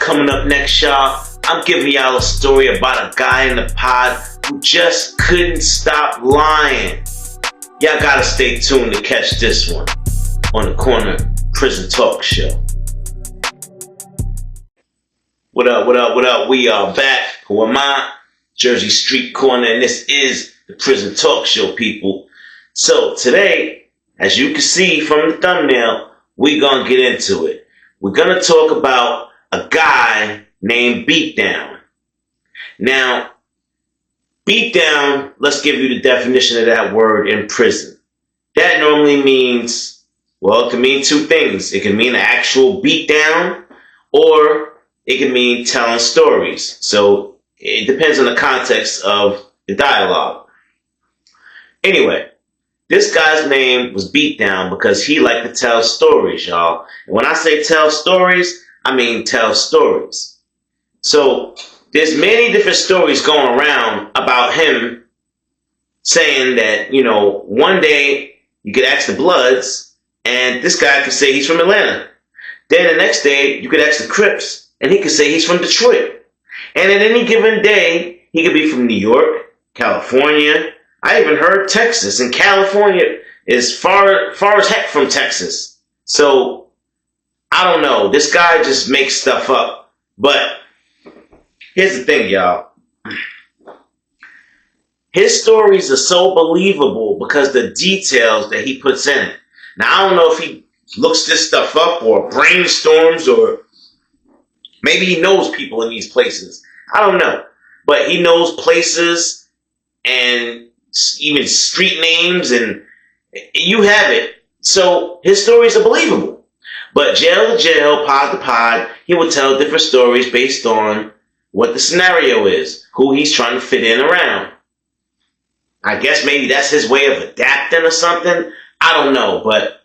Coming up next, y'all, I'm giving y'all a story about a guy in the pod who just couldn't stop lying. Y'all gotta stay tuned to catch this one on the Corner Prison Talk Show. What up, what up, what up? We are back. Who am I? Jersey Street Corner, and this is the Prison Talk Show, people. So today, as you can see from the thumbnail, we're gonna get into it. We're gonna talk about a guy named Beatdown. Now, beatdown, let's give you the definition of that word in prison. That normally means, well, it can mean two things. It can mean an actual beatdown, or it can mean telling stories. So it depends on the context of the dialogue. Anyway, this guy's name was Beatdown because he liked to tell stories, y'all. And when I say tell stories, I mean tell stories. So there's many different stories going around about him saying that, one day you could ask the Bloods and this guy could say he's from Atlanta. Then the next day you could ask the Crips and he could say he's from Detroit. And at any given day, he could be from New York, California. I even heard Texas, and California is far as heck from Texas. So I don't know. This guy just makes stuff up. But here's the thing, y'all. His stories are so believable because the details that he puts in it. Now, I don't know if he looks this stuff up or brainstorms, or maybe he knows people in these places. I don't know. But he knows places and even street names, and you have it. So his stories are believable. But jail to jail, pod to pod, he will tell different stories based on what the scenario is, who he's trying to fit in around. I guess maybe that's his way of adapting or something. I don't know, but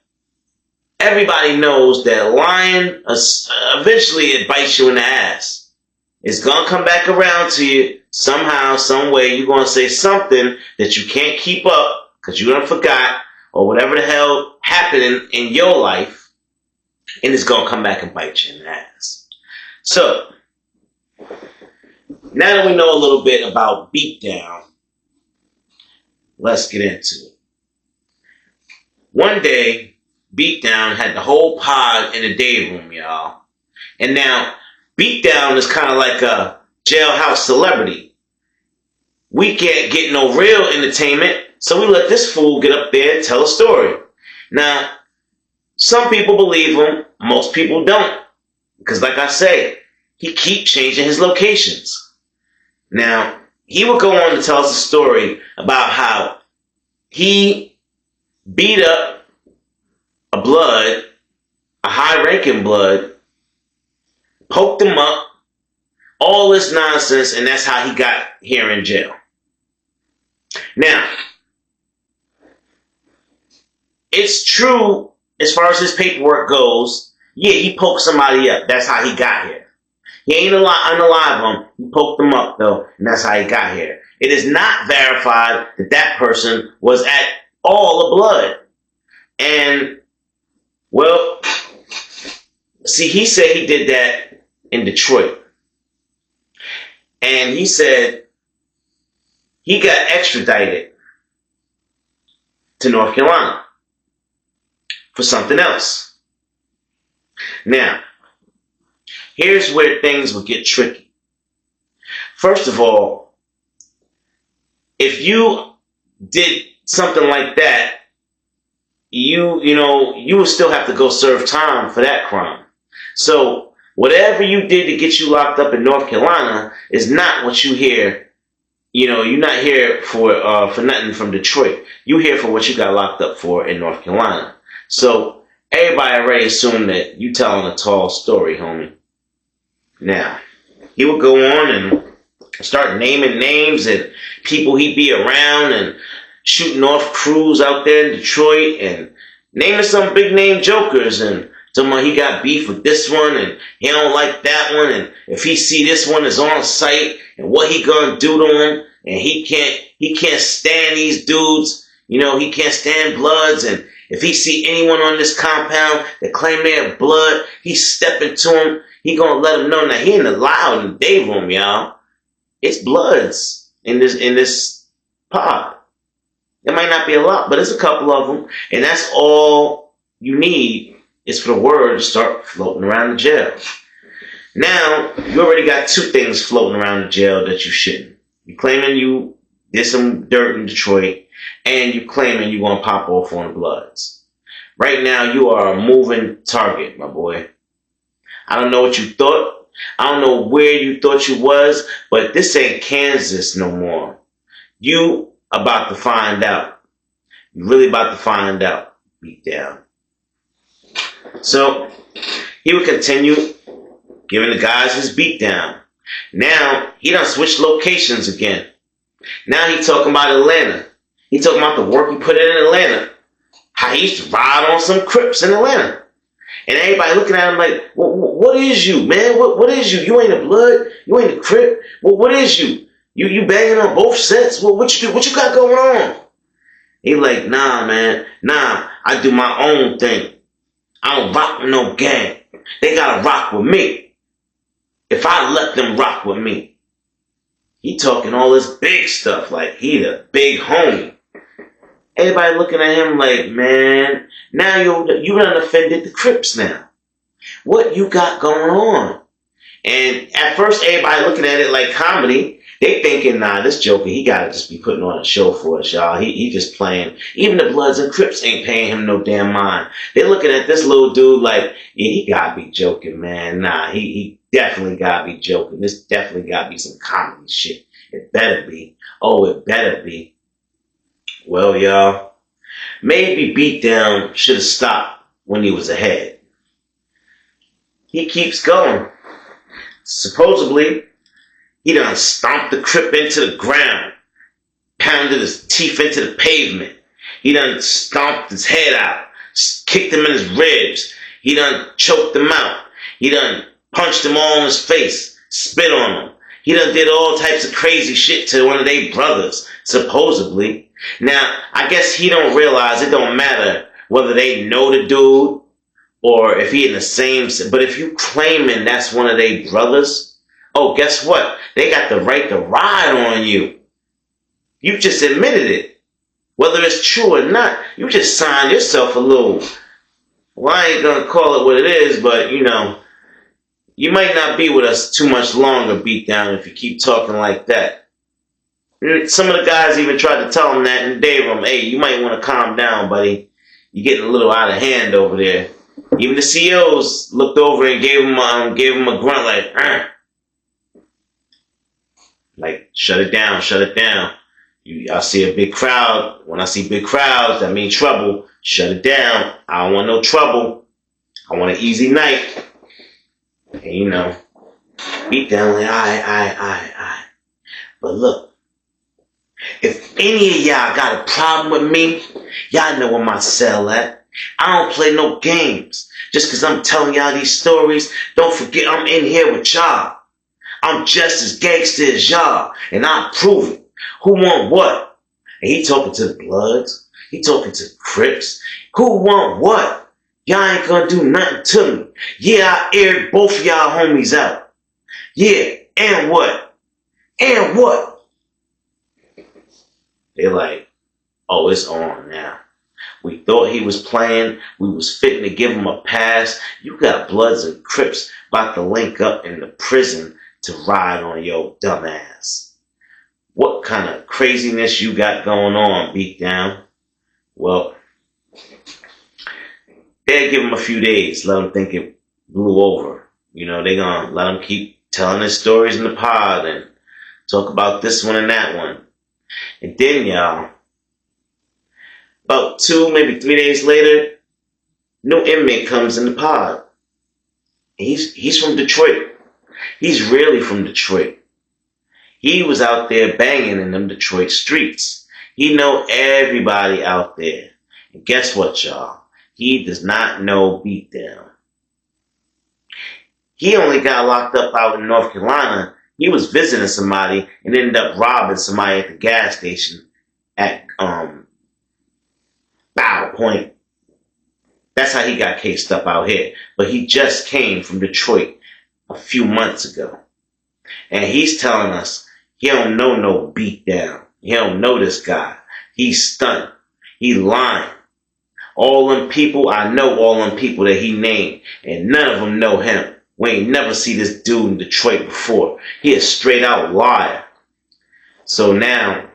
everybody knows that lying, eventually it bites you in the ass. It's going to come back around to you somehow, some way. You're going to say something that you can't keep up because you done forgot, or whatever the hell happened in your life. And it's going to come back and bite you in the ass. So, now that we know a little bit about Beatdown, let's get into it. One day, Beatdown had the whole pod in the day room, y'all. And now, Beatdown is kind of like a jailhouse celebrity. We can't get no real entertainment, so we let this fool get up there and tell a story. Now, some people believe him, most people don't. Because like I say, he keeps changing his locations. Now, he would go on to tell us a story about how he beat up a high-ranking Blood, poked him up, all this nonsense, and that's how he got here in jail. Now, it's true. As far as his paperwork goes, yeah, he poked somebody up. That's how he got here. He ain't unalive him. He poked him up, though, and that's how he got here. It is not verified that that person was at all a Blood. And, well, see, he said he did that in Detroit. And he said he got extradited to North Carolina for something else. Now, here's where things will get tricky. First of all, if you did something like that, you would still have to go serve time for that crime. So whatever you did to get you locked up in North Carolina is not what you hear. You're not here for nothing from Detroit. You're here for what you got locked up for in North Carolina. So everybody already assumed that you telling a tall story, homie. Now, he would go on and start naming names and people he'd be around and shooting off crews out there in Detroit and naming some big name jokers and talking about he got beef with this one and he don't like that one, and if he see this one is on site and what he gonna do to him, and he can't stand these dudes, he can't stand Bloods, and if he see anyone on this compound that claim they have blood, he's stepping to him He gonna let them know that he ain't allowed in the day room, y'all. It's bloods in this pod. It might not be a lot, but it's a couple of them, and that's all you need is for the word to start floating around the jail. Now, you already got two things floating around the jail that you shouldn't. You claiming you did some dirt in Detroit, and you claiming you're gonna pop off on the bloods. Right now, you are a moving target, my boy. I don't know what you thought. I don't know where you thought you was, but this ain't Kansas no more. You about to find out. You really about to find out. Beat down. So, he would continue giving the guys his beat down. Now, he done switched locations again. Now he talking about Atlanta. He talking about the work he put in Atlanta. How he used to ride on some Crips in Atlanta. And everybody looking at him like, what is you, man? What is you? You ain't a blood. You ain't a Crip. What is you? You banging on both sets? What you do? What you got going on? He like, nah, man. Nah, I do my own thing. I don't rock with no gang. They gotta rock with me. If I let them rock with me. He talking all this big stuff like he the big homie. Everybody looking at him like, man, now you done offended the Crips now. What you got going on? And at first, everybody looking at it like comedy. They thinking, nah, this Joker, he gotta just be putting on a show for us, y'all. He just playing. Even the Bloods and Crips ain't paying him no damn mind. They're looking at this little dude like, yeah, he gotta be joking, man. Nah, he definitely gotta be joking. This definitely gotta be some comedy shit. It better be. Oh, it better be. Well, y'all, maybe Beatdown should have stopped when he was ahead. He keeps going. Supposedly, he done stomped the Crip into the ground, pounded his teeth into the pavement. He done stomped his head out, kicked him in his ribs. He done choked him out. He done punched him all in his face, spit on him. He done did all types of crazy shit to one of their brothers, supposedly. Now, I guess he don't realize it don't matter whether they know the dude or if he in the same... But if you claiming that's one of their brothers, oh, guess what? They got the right to ride on you. You just admitted it. Whether it's true or not, you just signed yourself a little... Well, I ain't gonna call it what it is, but, you know, you might not be with us too much longer, Beatdown, if you keep talking like that. Some of the guys even tried to tell him that in the day room. Hey, you might want to calm down, buddy. You're getting a little out of hand over there. Even the CEOs looked over and gave him a grunt like, shut it down, shut it down. I see a big crowd. When I see big crowds, that means trouble. Shut it down. I don't want no trouble. I want an easy night. And you know, Beatdown like, aye. But look, if any of y'all got a problem with me, y'all know where my cell at. I don't play no games. Just because I'm telling y'all these stories, don't forget I'm in here with y'all. I'm just as gangster as y'all, and I'll prove it. Who want what? And he talking to the Bloods. He talking to the Crips. Who want what? Y'all ain't gonna do nothing to me. Yeah, I aired both of y'all homies out. Yeah, and what? And what? They're like, oh, it's on now. We thought he was playing. We was fitting to give him a pass. You got Bloods and Crips about to link up in the prison to ride on your dumb ass. What kind of craziness you got going on, Beatdown? Well, they'll give him a few days. Let him think it blew over. You know, they're going to let him keep telling his stories in the pod and talk about this one and that one. And then, y'all, about 2, maybe 3 days later, new inmate comes in the pod. He's from Detroit. He's really from Detroit. He was out there banging in them Detroit streets. He know everybody out there. And guess what, y'all? He does not know Beatdown. He only got locked up out in North Carolina. He was visiting somebody and ended up robbing somebody at the gas station at Bow Point. That's how he got cased up out here. But he just came from Detroit a few months ago. And he's telling us he don't know no beat down. He don't know this guy. He's stunned. He lying. All them people, I know all them people that he named, and none of them know him. We ain't never see this dude in Detroit before. He a straight out liar. So now,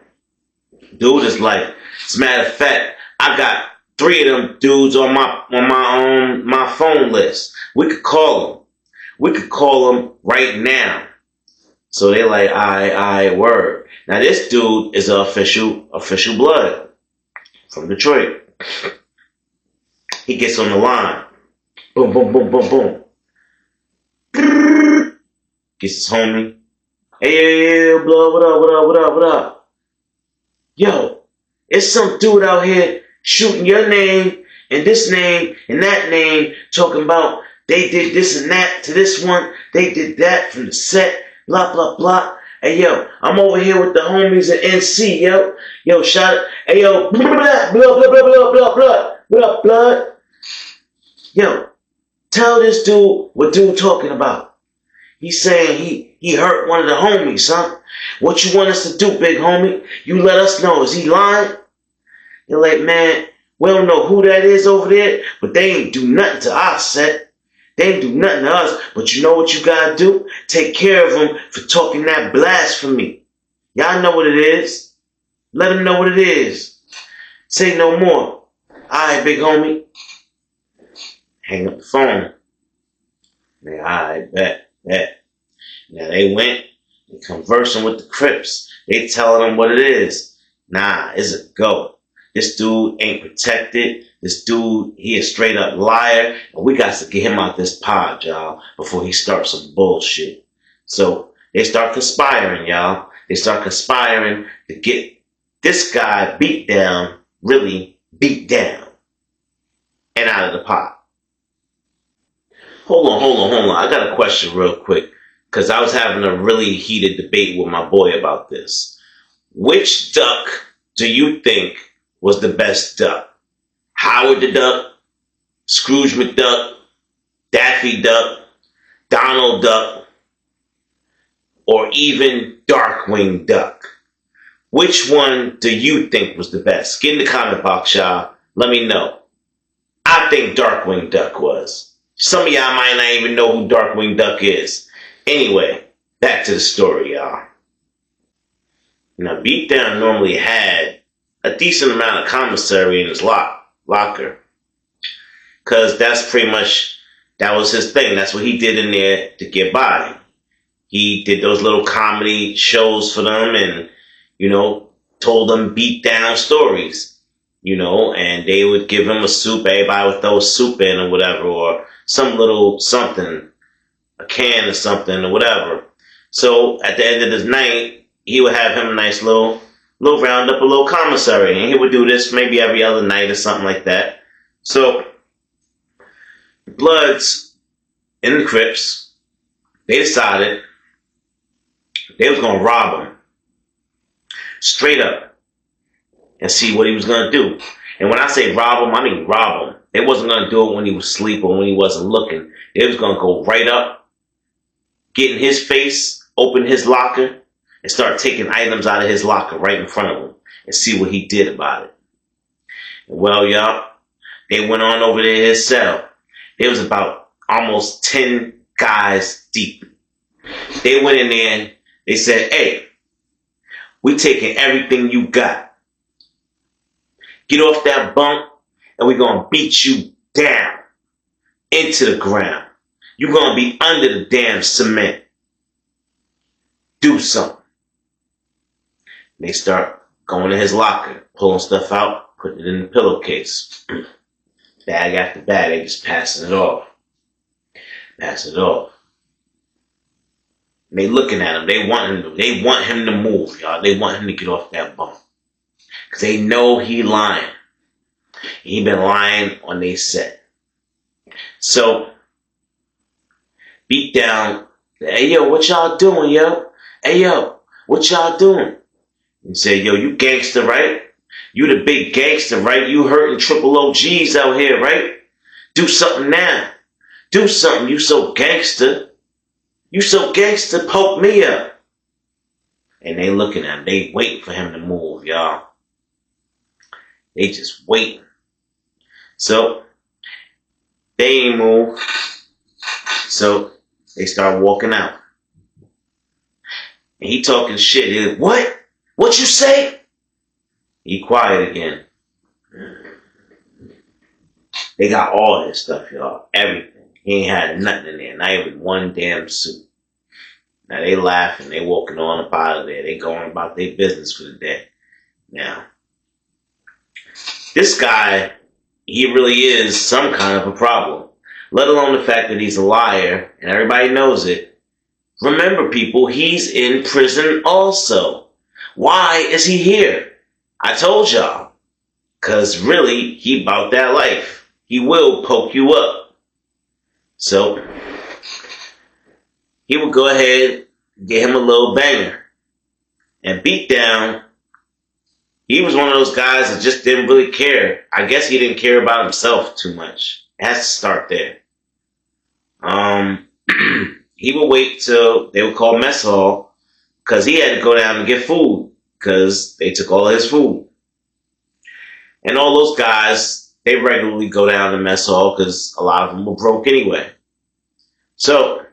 dude is like, as a matter of fact, I got 3 of them dudes on my phone list. We could call them. We could call them right now. So they're like, I word. Now this dude is an official blood from Detroit. He gets on the line. Boom, boom, boom, boom, boom. Gets his homie. Hey, blood, what up, what up, what up, what up? Yo, it's some dude out here shooting your name and this name and that name, talking about they did this and that to this one. They did that from the set, blah, blah, blah. Hey, yo, I'm over here with the homies at NC, yo. Yo, shout out. Hey, yo, blah, blah, blah, blah, blah, blah, blah. What up, blood? Yo, tell this dude what dude talking about. He's saying he hurt one of the homies, huh? What you want us to do, big homie? You let us know. Is he lying? You're like, man, we don't know who that is over there, but they ain't do nothing to our set. They ain't do nothing to us, but you know what you gotta do? Take care of them for talking that blasphemy. Y'all know what it is. Let them know what it is. Say no more. Alright, big homie. Hang up the phone. Man, alright, bet. Now they went and conversing with the Crips. They telling them what it is. Nah, it's a go. This dude ain't protected. This dude, he a straight up liar. And we got to get him out this pod, y'all, before he starts some bullshit. So they start conspiring, y'all. They start conspiring to get this guy beat down, really beat down, and out of the pot. Hold on. I got a question real quick, because I was having a really heated debate with my boy about this. Which duck do you think was the best duck? Howard the Duck, Scrooge McDuck, Daffy Duck, Donald Duck, or even Darkwing Duck? Which one do you think was the best? Get in the comment box, y'all. Let me know. I think Darkwing Duck was. Some of y'all might not even know who Darkwing Duck is. Anyway, back to the story, y'all. Now, Beatdown normally had a decent amount of commissary in his locker. Because that's pretty much, that was his thing. That's what he did in there to get by. He did those little comedy shows for them and, you know, told them beatdown stories, you know, and they would give him a soup. Everybody would throw soup in or whatever, or some little something, a can or something or whatever. So at the end of the night, he would have him a nice little round up, a little commissary, and he would do this maybe every other night or something like that. So the Bloods and the Crips, they decided they was gonna rob him straight up and see what he was gonna do. And when I say rob him, I mean rob him. They wasn't gonna do it when he was asleep or when he wasn't looking. They was gonna go right up, get in his face, open his locker, and start taking items out of his locker right in front of him and see what he did about it. Well, y'all, they went on over to his cell. There was about almost 10 guys deep. They went in there and they said, hey, we taking everything you got. Get off that bunk and we're going to beat you down into the ground. You're going to be under the damn cement. Do something. They start going to his locker, pulling stuff out, putting it in the pillowcase. Bag after bag, they just passing it off. Passing it off. And they looking at him. They want him to move, y'all. They want him to get off that bunk. Because they know he lying. He been lying on their set. So, Beatdown, hey, yo, what y'all doing, yo? Hey, yo, what y'all doing? And say, yo, you gangster, right? You the big gangster, right? You hurting triple OGs out here, right? Do something now. Do something, you so gangster. You so gangster, poke me up. And they looking at him. They waiting for him to move, y'all. They just waiting. So, they ain't move. So, they start walking out. And he talking shit. He like, what? What you say? He quiet again. They got all his stuff, y'all. Everything. He ain't had nothing in there. Not even one damn suit. Now they laughing. They walking on up out of there. They going about their business for the day. Now, this guy, he really is some kind of a problem. Let alone the fact that he's a liar and everybody knows it. Remember, people, he's in prison also. Why is he here? I told y'all. Because really, he about that life. He will poke you up. So, he would go ahead and get him a little banger. And beat down. He was one of those guys that just didn't really care. I guess he didn't care about himself too much. It has to start there. He would wait till they would call mess hall because he had to go down and get food because they took all his food. And all those guys, they regularly go down to mess hall because a lot of them were broke anyway. So,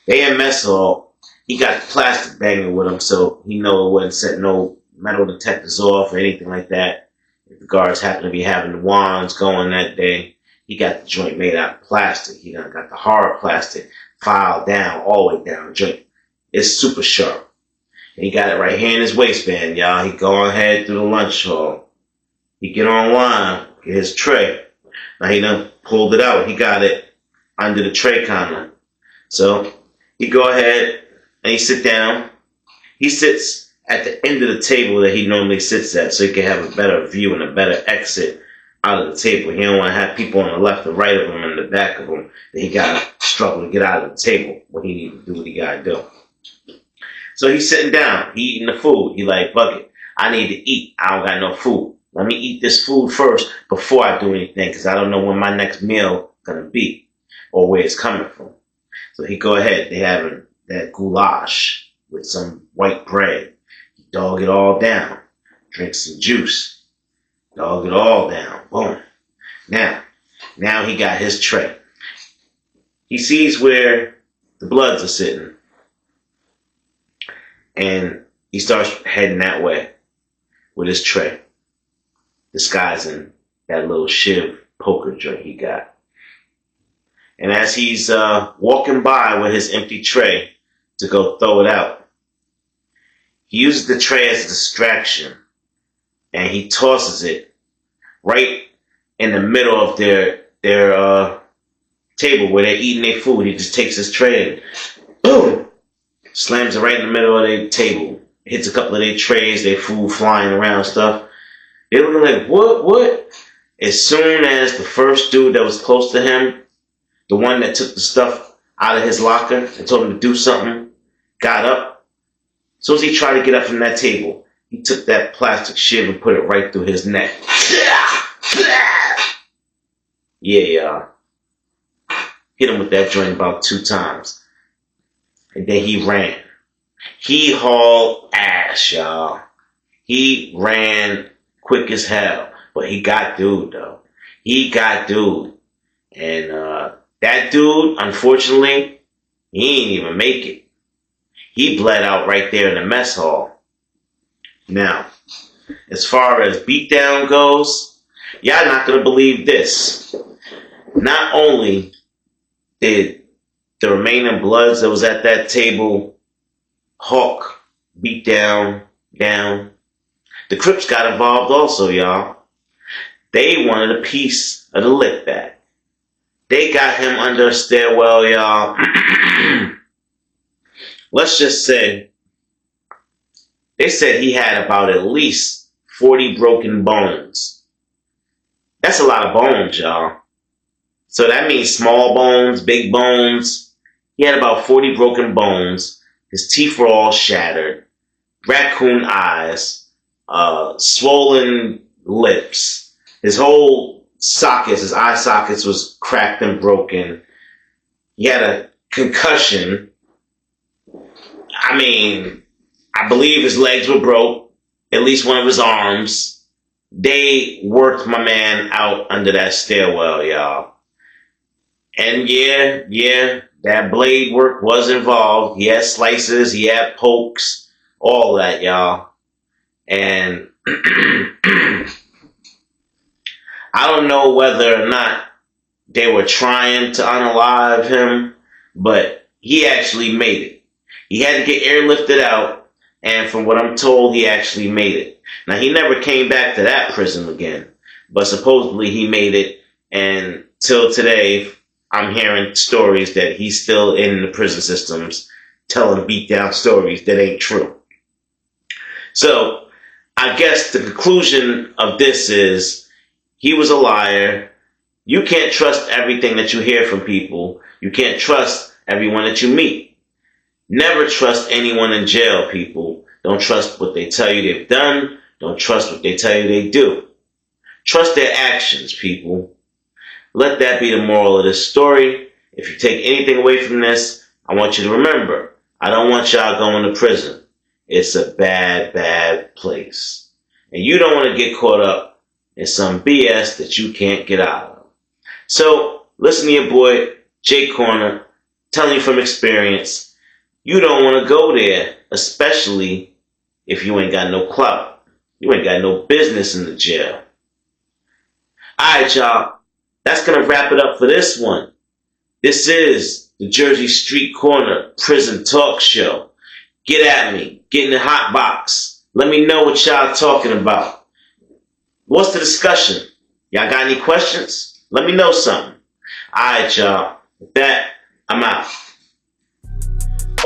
they in mess hall. He got the plastic banger with him so he know it wouldn't set no metal detectors off or anything like that. If the guards happen to be having the wands going that day, he got the joint made out of plastic. He done got the hard plastic filed down, all the way down the joint. It's super sharp. And he got it right here in his waistband, y'all. He go ahead through the lunch hall. He get online, get his tray. Now he done pulled it out. He got it under the tray counter. So he go ahead and he sit down. He sits at the end of the table that he normally sits at so he can have a better view and a better exit out of the table. He don't want to have people on the left or right of him and the back of him that he got to struggle to get out of the table when he need to do what he got to do. So he's sitting down. He eating the food. He like, fuck it. I need to eat. I don't got no food. Let me eat this food first before I do anything because I don't know when my next meal going to be or where it's coming from. So he go ahead. They having that goulash with some white bread. He dog it all down. Drink some juice. Dog it all down. Boom. Now he got his tray. He sees where the Bloods are sitting. And he starts heading that way with his tray. Disguising that little shiv poker joint he got. And as he's walking by with his empty tray to go throw it out, he uses the tray as a distraction. And he tosses it right in the middle of their table where they're eating their food. He just takes his tray and boom, slams it right in the middle of their table. Hits a couple of their trays, their food flying around and stuff. They're looking like, what? As soon as the first dude that was close to him, the one that took the stuff out of his locker and told him to do something, got up. As soon as he tried to get up from that table, he took that plastic shiv and put it right through his neck. Yeah, y'all. Hit him with that joint about 2 times. And then he ran. He hauled ass, y'all. He ran quick as hell. But he got dude, though. He got dude. And that dude, unfortunately, he ain't even make it. He bled out right there in the mess hall. Now, as far as beatdown goes, y'all not going to believe this. Not only did the remaining Bloods that was at that table Hawk beat down, the Crips got involved also, y'all. They wanted a piece of the lick back. They got him under a stairwell, y'all. Let's just say, they said he had about at least 40 broken bones. That's a lot of bones, y'all. So that means small bones, big bones. He had about 40 broken bones. His teeth were all shattered. Raccoon eyes. Swollen lips. His whole sockets, his eye sockets was cracked and broken. He had a concussion. I mean, I believe his legs were broke, at least one of his arms. They worked my man out under that stairwell, y'all. And yeah, that blade work was involved. He had slices, he had pokes, all that, y'all. And I don't know whether or not they were trying to unalive him, but he actually made it. He had to get airlifted out, and from what I'm told, he actually made it. Now, he never came back to that prison again, but supposedly he made it, and till today, I'm hearing stories that he's still in the prison systems telling beat-down stories that ain't true. So, I guess the conclusion of this is he was a liar. You can't trust everything that you hear from people. You can't trust everyone that you meet. Never trust anyone in jail, people. Don't trust what they tell you they've done. Don't trust what they tell you they do. Trust their actions, people. Let that be the moral of this story. If you take anything away from this, I want you to remember, I don't want y'all going to prison. It's a bad, bad place. And you don't want to get caught up in some BS that you can't get out of. So, listen to your boy, Jay Corner, telling you from experience, you don't want to go there, especially if you ain't got no clout. You ain't got no business in the jail. Alright, y'all. That's going to wrap it up for this one. This is the Jersey Street Corner Prison Talk Show. Get at me. Get in the hot box. Let me know what y'all talking about. What's the discussion? Y'all got any questions? Let me know something. Alright, y'all. With that, I'm out.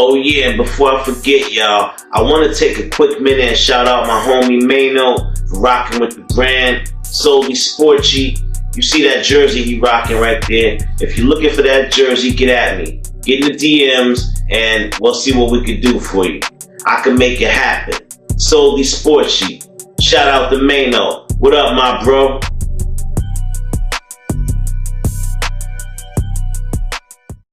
Oh yeah, and before I forget, y'all, I want to take a quick minute and shout out my homie Mano for rocking with the brand Solely Sporty. You see that jersey he rocking right there. If you're looking for that jersey, get at me. Get in the DMs and we'll see what we can do for you. I can make it happen. Solely Sporty. Shout out to Mano. What up, my bro?